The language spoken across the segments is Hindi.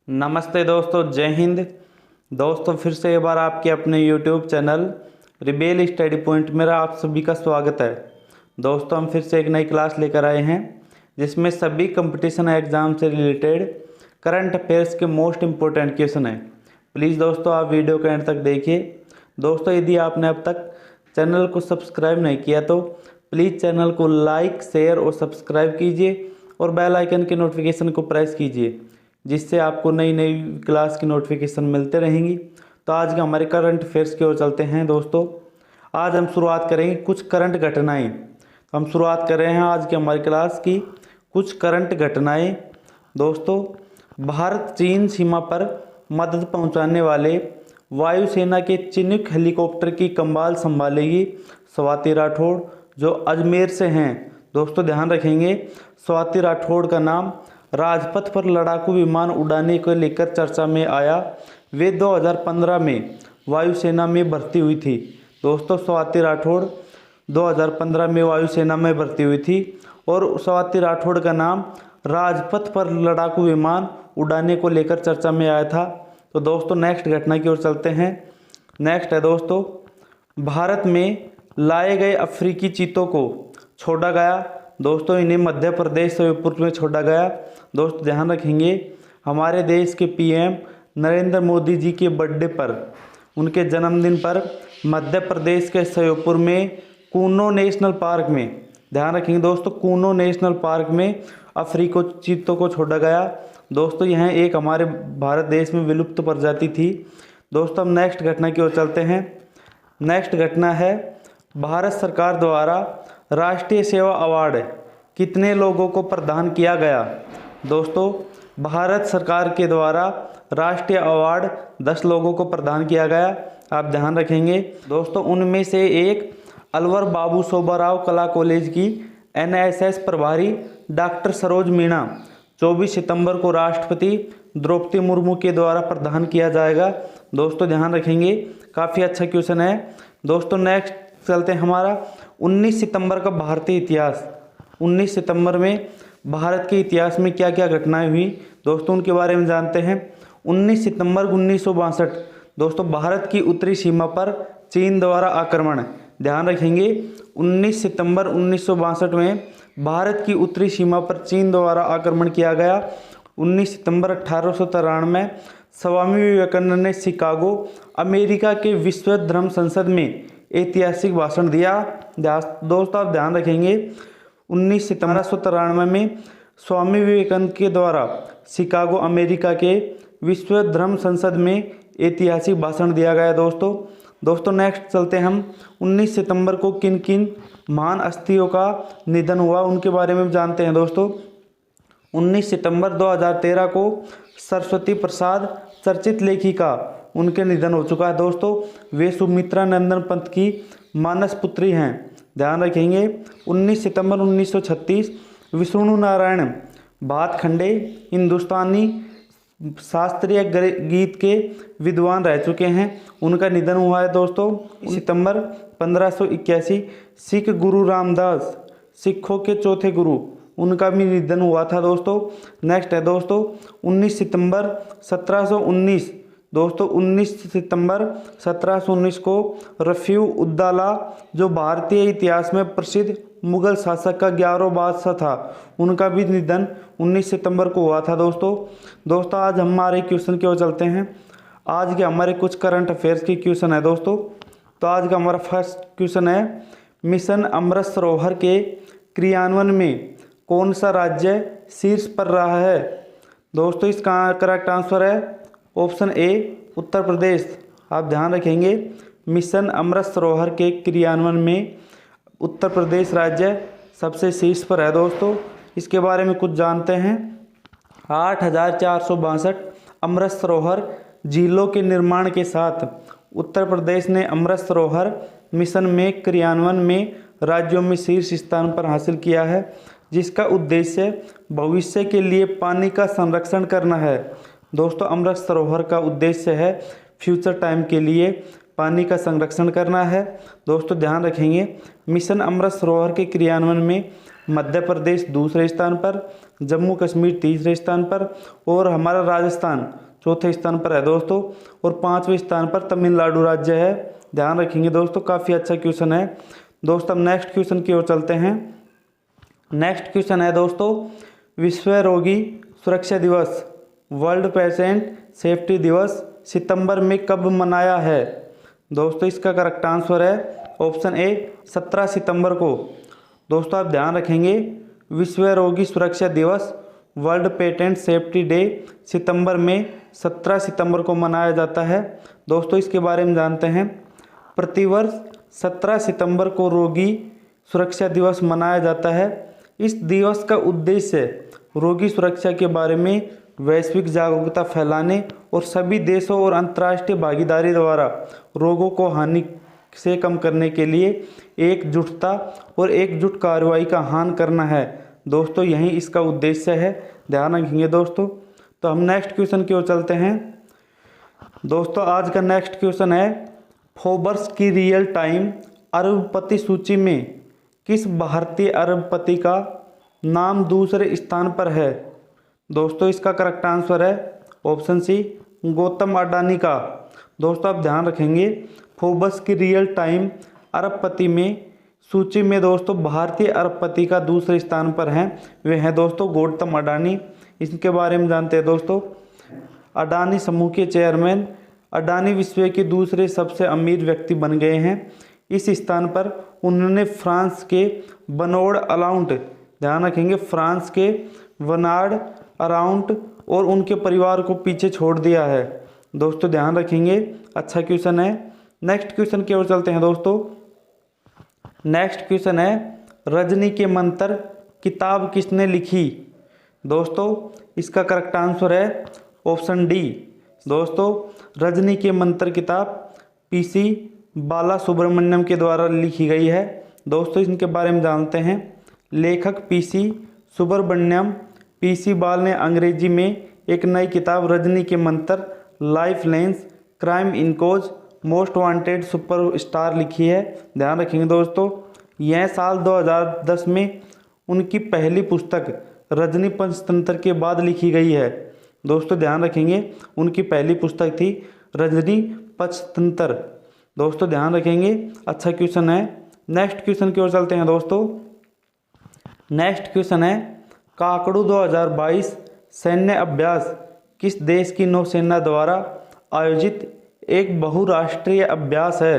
नमस्ते दोस्तों, जय हिंद। दोस्तों फिर से एक बार आपके अपने YouTube channel rebel study point मेरा आप सभी का स्वागत है। दोस्तों हम फिर से एक नई क्लास लेकर आए हैं जिसमें सभी कंपटीशन एग्ज़ाम से रिलेटेड करंट अफेयर्स के मोस्ट इम्पोर्टेंट क्वेश्चन हैं। प्लीज़ दोस्तों आप वीडियो के एंड तक देखिए। दोस्तों यदि आपने अब तक चैनल को सब्सक्राइब नहीं किया तो प्लीज़ चैनल को लाइक, शेयर और सब्सक्राइब कीजिए और बेल आइकन के नोटिफिकेशन को प्रेस कीजिए, जिससे आपको नई नई क्लास की नोटिफिकेशन मिलते रहेंगी। तो आज के हमारे करंट अफेयर्स की ओर चलते हैं। दोस्तों आज हम शुरुआत करेंगे कुछ करंट घटनाएं। हम शुरुआत कर रहे हैं आज की हमारी क्लास की कुछ करंट घटनाएं। दोस्तों भारत चीन सीमा पर मदद पहुंचाने वाले वायुसेना के चिनूक हेलीकॉप्टर की कमान संभालेगी स्वाति राठौड़, जो अजमेर से हैं। दोस्तों ध्यान रखेंगे, स्वाति राठौड़ का नाम राजपथ पर लड़ाकू विमान उड़ाने को लेकर चर्चा में आया। वे 2015 में वायुसेना में भर्ती हुई थी। दोस्तों स्वाति राठौड़ 2015 में वायुसेना में भर्ती हुई थी और स्वाति राठौड़ का नाम राजपथ पर लड़ाकू विमान उड़ाने को लेकर चर्चा में आया था। तो दोस्तों नेक्स्ट घटना की ओर चलते हैं। नेक्स्ट है दोस्तों, भारत में लाए गए अफ्रीकी चीतों को छोड़ा गया। दोस्तों इन्हें मध्य प्रदेश श्योपुर में छोड़ा गया। दोस्त ध्यान रखेंगे, हमारे देश के पीएम नरेंद्र मोदी जी के बर्थडे पर, उनके जन्मदिन पर मध्य प्रदेश के श्योपुर में कूनो नेशनल पार्क में, ध्यान रखेंगे दोस्तों, कूनो नेशनल पार्क में अफ्रीको चीतों को छोड़ा गया। दोस्तों यह एक हमारे भारत देश में विलुप्त प्रजाति थी। दोस्तों हम नेक्स्ट घटना की ओर चलते हैं। नेक्स्ट घटना है, भारत सरकार द्वारा राष्ट्रीय सेवा अवार्ड कितने लोगों को प्रदान किया गया। दोस्तों भारत सरकार के द्वारा राष्ट्रीय अवार्ड 10 लोगों को प्रदान किया गया। आप ध्यान रखेंगे दोस्तों, उनमें से एक अलवर बाबू शोभाराव कला कॉलेज की एनएसएस प्रभारी डॉक्टर सरोज मीणा 24 सितंबर को राष्ट्रपति द्रौपदी मुर्मू के द्वारा प्रदान किया जाएगा। दोस्तों ध्यान रखेंगे, काफ़ी अच्छा क्वेश्चन है। दोस्तों नेक्स्ट चलते हैं हमारा 19 सितंबर का भारतीय इतिहास। 19 सितंबर में भारत के इतिहास में क्या क्या घटनाएं हुई, दोस्तों उनके बारे में जानते हैं। 19 सितंबर 1962 दोस्तों भारत की उत्तरी सीमा पर चीन द्वारा आक्रमण। ध्यान रखेंगे 19 सितंबर 1962 में भारत की उत्तरी सीमा पर चीन द्वारा आक्रमण किया गया। 19 सितंबर 1893 में स्वामी विवेकानंद ने शिकागो अमेरिका के विश्व धर्म संसद में ऐतिहासिक भाषण दिया। दोस्तों आप ध्यान रखेंगे 19 सितंबर 1893 में स्वामी विवेकानंद के द्वारा शिकागो अमेरिका के विश्व धर्म संसद में ऐतिहासिक भाषण दिया गया। दोस्तों नेक्स्ट चलते हैं हम 19 सितंबर को किन किन महान हस्तियों का निधन हुआ उनके बारे में जानते हैं। दोस्तों 19 सितंबर 2013 को सरस्वती प्रसाद चर्चित लेखिका, उनके निधन हो चुका है। दोस्तों वे सुमित्रा नंदन पंत की मानस पुत्री हैं। ध्यान रखेंगे 19 सितंबर 1936 विष्णु नारायण भातखंडे हिंदुस्तानी शास्त्रीय गीत के विद्वान रह चुके हैं, उनका निधन हुआ है। दोस्तों सितंबर 1581 सिख गुरु रामदास सिखों के चौथे गुरु, उनका भी निधन हुआ था। दोस्तों नेक्स्ट है दोस्तों 19 सितंबर 1719 दोस्तों 19 सितंबर 1719 को रफ़ीउ उद्दौला, जो भारतीय इतिहास में प्रसिद्ध मुगल शासक का 11वां बादशाह था, उनका भी निधन 19 सितंबर को हुआ था। दोस्तों आज हमारे क्वेश्चन की ओर चलते हैं। आज के हमारे कुछ करंट अफेयर्स के क्वेश्चन है। दोस्तों तो आज का हमारा फर्स्ट क्वेश्चन है, मिशन अमृत सरोवर के क्रियान्वयन में कौन सा राज्य शीर्ष पर रहा है। दोस्तों इसका करेक्ट आंसर है ऑप्शन ए उत्तर प्रदेश। आप ध्यान रखेंगे मिशन अमृत सरोवर के क्रियान्वयन में उत्तर प्रदेश राज्य सबसे शीर्ष पर है। दोस्तों इसके बारे में कुछ जानते हैं। 8,462 अमृत सरोवर झीलों के निर्माण के साथ उत्तर प्रदेश ने अमृत सरोवर मिशन में क्रियान्वयन में राज्यों में शीर्ष स्थान पर हासिल किया है, जिसका उद्देश्य भविष्य के लिए पानी का संरक्षण करना है। दोस्तों अमृत सरोवर का उद्देश्य है फ्यूचर टाइम के लिए पानी का संरक्षण करना है। दोस्तों ध्यान रखेंगे मिशन अमृत सरोवर के क्रियान्वयन में मध्य प्रदेश दूसरे स्थान पर, जम्मू कश्मीर तीसरे स्थान पर और हमारा राजस्थान चौथे स्थान पर है दोस्तों। और 5वें स्थान पर तमिलनाडु राज्य है। ध्यान रखेंगे दोस्तों, काफ़ी अच्छा क्वेश्चन है दोस्तों। हम नेक्स्ट क्वेश्चन की ओर चलते हैं। नेक्स्ट क्वेश्चन है दोस्तों, विश्व रोगी सुरक्षा दिवस वर्ल्ड पेशेंट सेफ्टी दिवस सितंबर में कब मनाया है? दोस्तों इसका करेक्ट आंसर है ऑप्शन ए 17 सितंबर को। दोस्तों आप ध्यान रखेंगे, विश्व रोगी सुरक्षा दिवस वर्ल्ड पेटेंट सेफ्टी डे सितंबर में 17 सितंबर को मनाया जाता है। दोस्तों इसके बारे में जानते हैं। प्रतिवर्ष 17 सितंबर को रोगी सुरक्षा दिवस मनाया जाता है। इस दिवस का उद्देश्य रोगी सुरक्षा के बारे में वैश्विक जागरूकता फैलाने और सभी देशों और अंतर्राष्ट्रीय भागीदारी द्वारा रोगों को हानि से कम करने के लिए एकजुटता और एकजुट कार्रवाई का आह्वान करना है। दोस्तों यही इसका उद्देश्य है, ध्यान रखेंगे दोस्तों। तो हम नेक्स्ट क्वेश्चन की ओर चलते हैं। दोस्तों आज का नेक्स्ट क्वेश्चन है, फोर्ब्स की रियल टाइम अरबपति सूची में किस भारतीय अरबपति का नाम दूसरे स्थान पर है? दोस्तों इसका करेक्ट आंसर है ऑप्शन सी गौतम अडानी का। दोस्तों आप ध्यान रखेंगे, फोर्ब्स की रियल टाइम अरबपति में सूची में दोस्तों भारतीय अरबपति का दूसरे स्थान पर हैं, वे हैं दोस्तों गौतम अडानी। इसके बारे में जानते हैं दोस्तों। अडानी समूह के चेयरमैन अडानी विश्व के दूसरे सबसे अमीर व्यक्ति बन गए हैं। इस स्थान पर उन्होंने फ्रांस के बनोड़ अलाउंट, ध्यान रखेंगे फ्रांस के वनार्ड अराउंट और उनके परिवार को पीछे छोड़ दिया है। दोस्तों ध्यान रखेंगे, अच्छा क्वेश्चन है। नेक्स्ट क्वेश्चन की ओर चलते हैं दोस्तों। नेक्स्ट क्वेश्चन है, रजनी के मंत्र किताब किसने लिखी? दोस्तों इसका करेक्ट आंसर है ऑप्शन डी। दोस्तों रजनी के मंत्र किताब पीसी बाला सुब्रमण्यम के द्वारा लिखी गई है। दोस्तों इनके बारे में जानते हैं। लेखक पीसी सुब्रमण्यम पीसी बाल ने अंग्रेजी में एक नई किताब रजनी के मंत्र लाइफ लेंस क्राइम इनकोज मोस्ट वांटेड सुपरस्टार लिखी है। ध्यान रखेंगे दोस्तों, यह साल 2010 में उनकी पहली पुस्तक रजनी पंचतंत्र के बाद लिखी गई है। दोस्तों ध्यान रखेंगे, उनकी पहली पुस्तक थी रजनी पंचतंत्र। दोस्तों ध्यान रखेंगे, अच्छा क्वेश्चन है। नेक्स्ट क्वेश्चन की ओर चलते हैं दोस्तों। नेक्स्ट क्वेश्चन है, काकड़ू 2022 सैन्य अभ्यास किस देश की नौसेना द्वारा आयोजित एक बहुराष्ट्रीय अभ्यास है?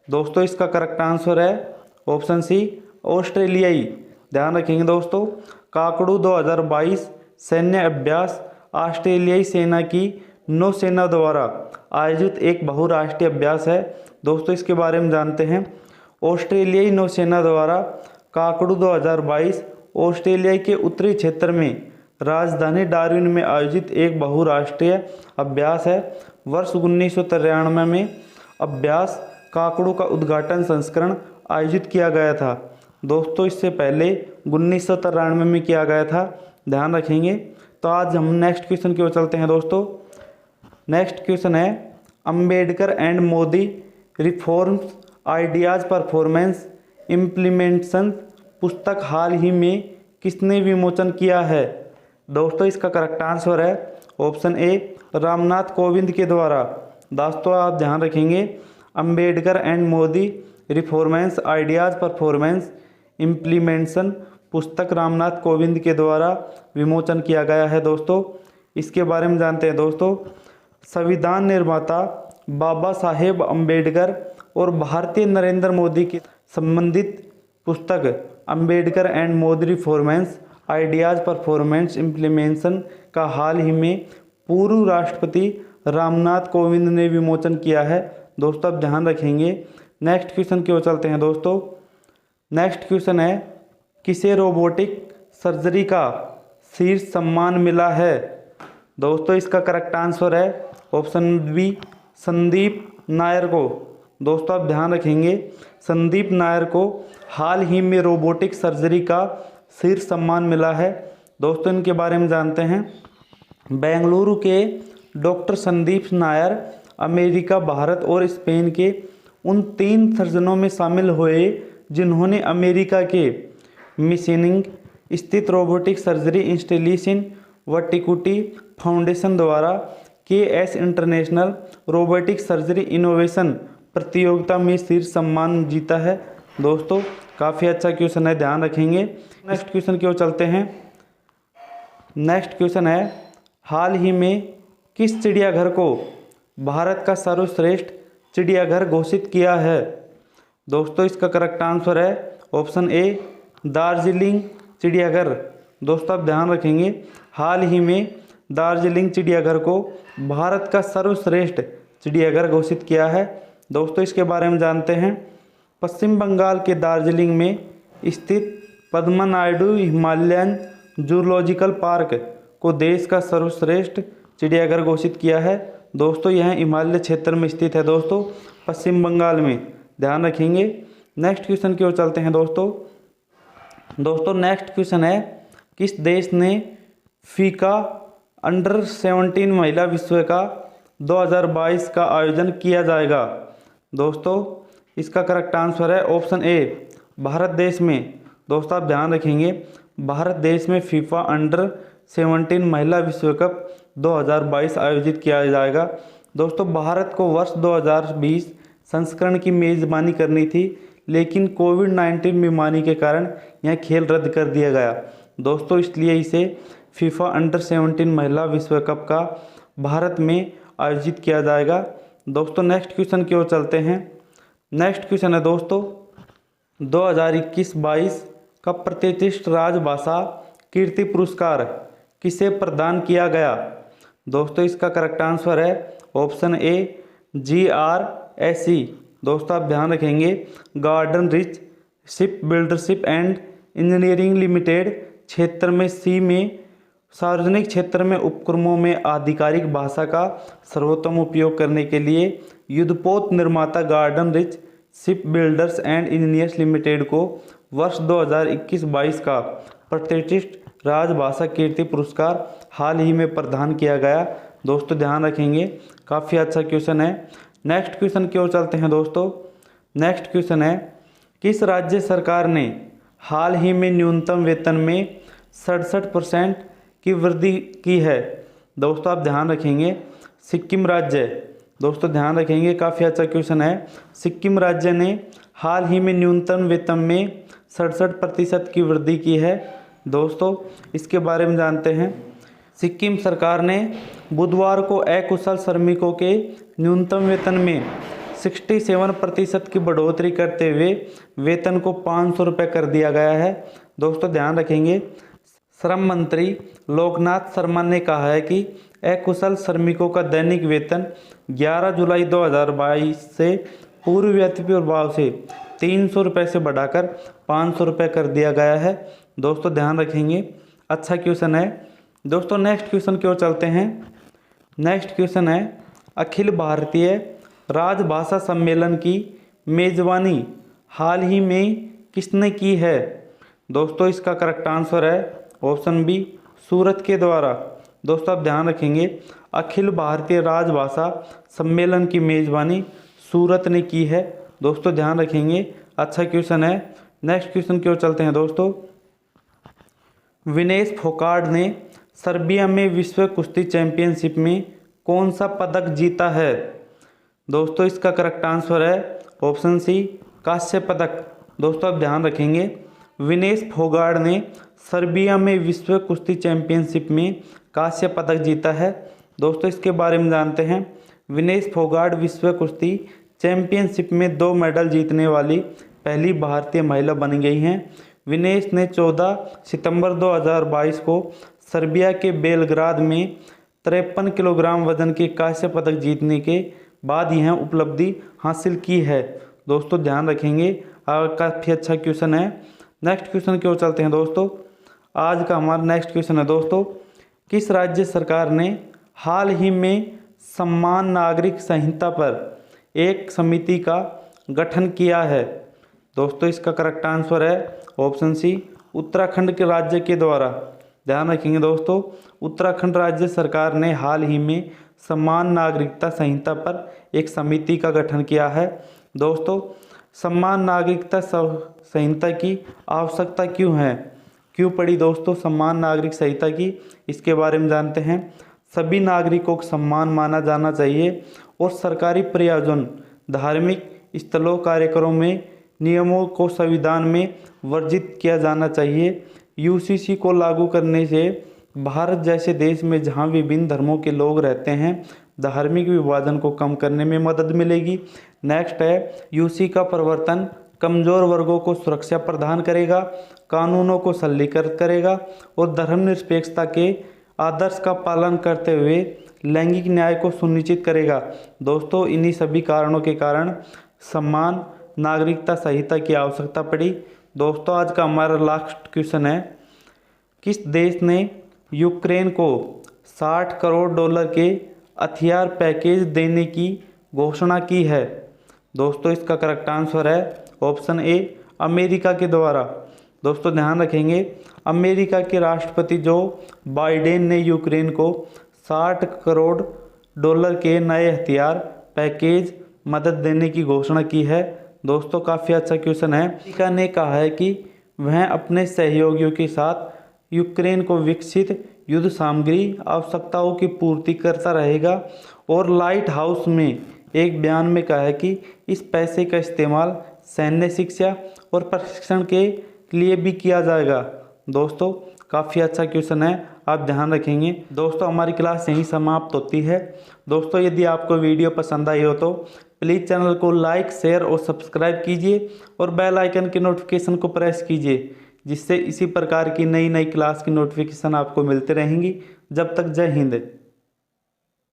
दोस्तों इसका करेक्ट आंसर है ऑप्शन सी ऑस्ट्रेलियाई। ध्यान रखेंगे दोस्तों, काकड़ू 2022 सैन्य अभ्यास ऑस्ट्रेलियाई सेना की नौसेना द्वारा आयोजित एक बहुराष्ट्रीय अभ्यास है। दोस्तों इसके बारे में जानते हैं। ऑस्ट्रेलियाई नौसेना द्वारा काकड़ू 2022 ऑस्ट्रेलिया के उत्तरी क्षेत्र में राजधानी डार्विन में आयोजित एक बहुराष्ट्रीय अभ्यास है। वर्ष 1993 में अभ्यास काकड़ू का उद्घाटन संस्करण आयोजित किया गया था। दोस्तों इससे पहले 1993 में किया गया था, ध्यान रखेंगे। तो आज हम नेक्स्ट क्वेश्चन की ओर चलते हैं दोस्तों। नेक्स्ट क्वेश्चन है, Ambedkar and Modi reforms ideas performance implementation पुस्तक हाल ही में किसने विमोचन किया है? दोस्तों इसका करेक्ट आंसर है ऑप्शन ए रामनाथ कोविंद के द्वारा। दोस्तों आप ध्यान रखेंगे, Ambedkar and Modi reformers ideas performance implementation पुस्तक रामनाथ कोविंद के द्वारा विमोचन किया गया है। दोस्तों इसके बारे में जानते हैं दोस्तों। संविधान निर्माता बाबा साहेब अम्बेडकर और भारतीय नरेंद्र मोदी की संबंधित पुस्तक Ambedkar and Modi reformers ideas performance implementation का हाल ही में पूर्व राष्ट्रपति रामनाथ कोविंद ने विमोचन किया है। दोस्तों आप ध्यान रखेंगे। नेक्स्ट क्वेश्चन की ओर चलते हैं दोस्तों। नेक्स्ट क्वेश्चन है, किसे रोबोटिक सर्जरी का शीर्ष सम्मान मिला है? दोस्तों इसका करेक्ट आंसर है ऑप्शन बी संदीप नायर को। दोस्तों आप ध्यान रखेंगे, संदीप नायर को हाल ही में रोबोटिक सर्जरी का शीर्ष सम्मान मिला है। दोस्तों इनके बारे में जानते हैं। बेंगलुरु के डॉक्टर संदीप नायर अमेरिका, भारत और स्पेन के उन 3 सर्जनों में शामिल हुए जिन्होंने अमेरिका के मिशनिंग स्थित रोबोटिक सर्जरी इंस्टीट्यूशन व टिकुटी फाउंडेशन द्वारा KS international robotic surgery innovation प्रतियोगिता में शीर्ष सम्मान जीता है। दोस्तों काफ़ी अच्छा क्वेश्चन है, ध्यान रखेंगे। नेक्स्ट क्वेश्चन की ओर चलते हैं। नेक्स्ट क्वेश्चन है, हाल ही में किस चिड़ियाघर को भारत का सर्वश्रेष्ठ चिड़ियाघर घोषित किया है? दोस्तों इसका करेक्ट आंसर है ऑप्शन ए दार्जिलिंग चिड़ियाघर। दोस्तों आप ध्यान रखेंगे, हाल ही में दार्जिलिंग चिड़ियाघर को भारत का सर्वश्रेष्ठ चिड़ियाघर घोषित किया है। दोस्तों इसके बारे में जानते हैं। पश्चिम बंगाल के दार्जिलिंग में स्थित Padma Naidu Himalayan zoological park को देश का सर्वश्रेष्ठ चिड़ियाघर घोषित किया है। दोस्तों यह हिमालय क्षेत्र में स्थित है, दोस्तों पश्चिम बंगाल में, ध्यान रखेंगे। नेक्स्ट क्वेश्चन की ओर चलते हैं दोस्तों नेक्स्ट क्वेश्चन है, किस देश ने फीका अंडर 17 महिला विश्व का 2022 का आयोजन किया जाएगा? दोस्तों इसका करेक्ट आंसर है ऑप्शन ए भारत देश में। दोस्तों आप ध्यान रखेंगे, भारत देश में फीफा अंडर 17 महिला विश्व कप 2022 आयोजित किया जाएगा। दोस्तों भारत को वर्ष 2020 संस्करण की मेज़बानी करनी थी, लेकिन कोविड-19 बीमारी के कारण यह खेल रद्द कर दिया गया। दोस्तों इसलिए इसे फीफा अंडर 17 महिला विश्व कप का भारत में आयोजित किया जाएगा। दोस्तों नेक्स्ट क्वेश्चन की ओर चलते हैं। नेक्स्ट क्वेश्चन है दोस्तों, 2021-22 का प्रतिष्ठित राजभाषा कीर्ति पुरस्कार किसे प्रदान किया गया? दोस्तों इसका करेक्ट आंसर है ऑप्शन ए GRSE। दोस्तों आप ध्यान रखेंगे, garden reach ship builders and engineering limited क्षेत्र में सी में सार्वजनिक क्षेत्र में उपक्रमों में आधिकारिक भाषा का सर्वोत्तम उपयोग करने के लिए युद्धपोत निर्माता garden reach ship builders and engineers limited को वर्ष 2021-22 का प्रतिष्ठित राजभाषा कीर्ति पुरस्कार हाल ही में प्रदान किया गया। दोस्तों ध्यान रखेंगे, काफ़ी अच्छा क्वेश्चन है। नेक्स्ट क्वेश्चन की ओर चलते हैं दोस्तों। नेक्स्ट क्वेश्चन है, किस राज्य सरकार ने हाल ही में न्यूनतम वेतन में 67% की वृद्धि की है? दोस्तों आप ध्यान रखेंगे, सिक्किम राज्य। दोस्तों ध्यान रखेंगे, काफ़ी अच्छा क्वेश्चन है। सिक्किम राज्य ने हाल ही में न्यूनतम वेतन में 67% की वृद्धि की है। दोस्तों इसके बारे में जानते हैं। सिक्किम सरकार ने बुधवार को अकुशल श्रमिकों के न्यूनतम वेतन में 67% की बढ़ोतरी करते हुए वेतन को 500 रुपये कर दिया गया है। दोस्तों ध्यान रखेंगे, श्रम मंत्री लोकनाथ शर्मा ने कहा है कि अकुशल श्रमिकों का दैनिक वेतन 11 जुलाई 2022 से पूर्वव्यापी प्रभाव से 300 रुपये से बढ़ाकर 500 रुपये कर दिया गया है। दोस्तों ध्यान रखेंगे, अच्छा क्वेश्चन है। दोस्तों नेक्स्ट क्वेश्चन की ओर चलते हैं। नेक्स्ट क्वेश्चन है, अखिल भारतीय राजभाषा सम्मेलन की मेज़बानी हाल ही में किसने की है? दोस्तों इसका करेक्ट आंसर है ऑप्शन बी सूरत के द्वारा। दोस्तों आप ध्यान रखेंगे, अखिल भारतीय राजभाषा सम्मेलन की मेज़बानी सूरत ने की है। दोस्तों ध्यान रखेंगे, अच्छा क्वेश्चन है। नेक्स्ट क्वेश्चन की ओर चलते हैं दोस्तों। विनेश फोगाट ने सर्बिया में विश्व कुश्ती चैंपियनशिप में कौन सा पदक जीता है? दोस्तों इसका करेक्ट आंसर है ऑप्शन सी कांस्य पदक। दोस्तों आप ध्यान रखेंगे, विनेश फोगाट ने सर्बिया में विश्व कुश्ती चैंपियनशिप में कांस्य पदक जीता है। दोस्तों इसके बारे में जानते हैं। विनेश फोगाट विश्व कुश्ती चैंपियनशिप में 2 मेडल जीतने वाली पहली भारतीय महिला बन गई हैं। विनेश ने 14 सितंबर 2022 को सर्बिया के बेलग्राद में 53 किलोग्राम वजन के कांस्य पदक जीतने के बाद यह उपलब्धि हासिल की है। दोस्तों ध्यान रखेंगे, काफ़ी अच्छा क्वेश्चन है। नेक्स्ट क्वेश्चन की ओर चलते हैं दोस्तों। आज का हमारा नेक्स्ट क्वेश्चन है दोस्तों, किस राज्य सरकार ने हाल ही में समान नागरिक संहिता पर एक समिति का गठन किया है? दोस्तों इसका करेक्ट आंसर है ऑप्शन सी उत्तराखंड के राज्य के द्वारा। ध्यान रखेंगे दोस्तों, उत्तराखंड राज्य सरकार ने हाल ही में समान नागरिकता संहिता पर एक समिति का गठन किया है। दोस्तों समान नागरिकता संहिता की आवश्यकता क्यों है? क्यों पड़ी दोस्तों समान नागरिक संहिता की, इसके बारे में जानते हैं। सभी नागरिकों को समान माना जाना चाहिए और सरकारी प्रयोजन, धार्मिक स्थलों, कार्यक्रमों में नियमों को संविधान में वर्जित किया जाना चाहिए। यूसीसी को लागू करने से भारत जैसे देश में जहां विभिन्न धर्मों के लोग रहते हैं, धार्मिक विभाजन को कम करने में मदद मिलेगी। नेक्स्ट है, यूसी का प्रवर्तन कमजोर वर्गों को सुरक्षा प्रदान करेगा, कानूनों को सरलीकृत करेगा और धर्मनिरपेक्षता के आदर्श का पालन करते हुए लैंगिक न्याय को सुनिश्चित करेगा। दोस्तों इन्हीं सभी कारणों के कारण समान नागरिकता संहिता की आवश्यकता पड़ी। दोस्तों आज का हमारा लास्ट क्वेश्चन है, किस देश ने यूक्रेन को $60 करोड़ के हथियार पैकेज देने की घोषणा की है? दोस्तों इसका करेक्ट आंसर है ऑप्शन ए, अमेरिका के द्वारा। दोस्तों ध्यान रखेंगे, अमेरिका के राष्ट्रपति जो बाइडेन ने यूक्रेन को $60 करोड़ के नए हथियार पैकेज मदद देने की घोषणा की है। दोस्तों काफ़ी अच्छा क्वेश्चन है। अमेरिका ने कहा है कि वह अपने सहयोगियों के साथ यूक्रेन को विकसित युद्ध सामग्री आवश्यकताओं की पूर्ति करता रहेगा और लाइट हाउस में एक बयान में कहा है कि इस पैसे का इस्तेमाल सैन्य शिक्षा और प्रशिक्षण के लिए भी किया जाएगा। दोस्तों काफ़ी अच्छा क्वेश्चन है, आप ध्यान रखेंगे। दोस्तों हमारी क्लास यहीं समाप्त होती है। दोस्तों यदि आपको वीडियो पसंद आई हो तो प्लीज़ चैनल को लाइक, शेयर और सब्सक्राइब कीजिए और बेल आइकन के नोटिफिकेशन को प्रेस कीजिए, जिससे इसी प्रकार की नई नई क्लास की नोटिफिकेशन आपको मिलते रहेंगी। जब तक जय हिंद।